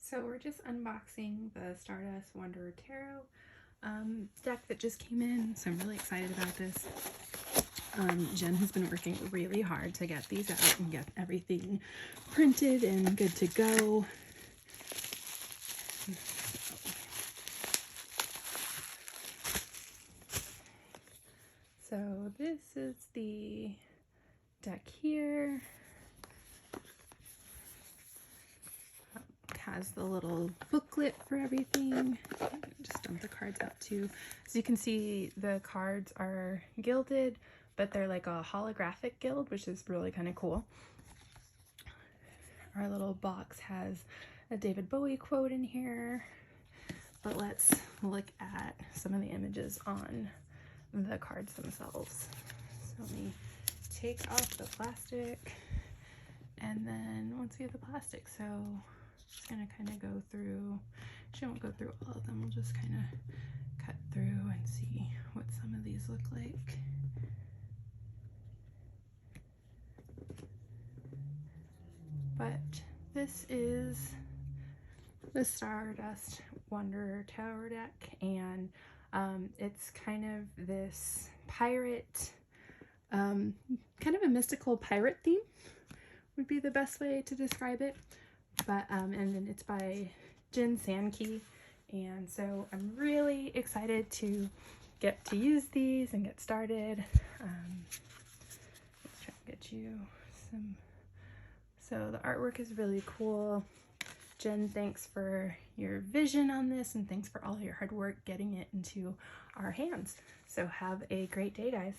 So we're just unboxing the Stardust Wanderer Tarot deck that just came in, so I'm really excited about this. Jen has been working really hard to get these out and get everything printed and good to go. So this is the deck here. Has the little booklet for everything. Just dump the cards out too. As you can see, the cards are gilded, but they're like a holographic gild, which is really kind of cool. Our little box has a David Bowie quote in here, but let's look at some of the images on the cards themselves. So let me take off the plastic, and then once we have the plastic, so just gonna kind of go through, she won't go through all of them, we'll just kind of cut through and see what some of these look like. But this is the Stardust Wanderer Tarot Deck, and it's kind of this pirate, kind of a mystical pirate theme would be the best way to describe it. But and then it's by Jen Sankey, and so I'm really excited to get to use these and get started. Let's try and get you some. So the artwork is really cool. Jen, thanks for your vision on this, and thanks for all your hard work getting it into our hands. So have a great day, guys.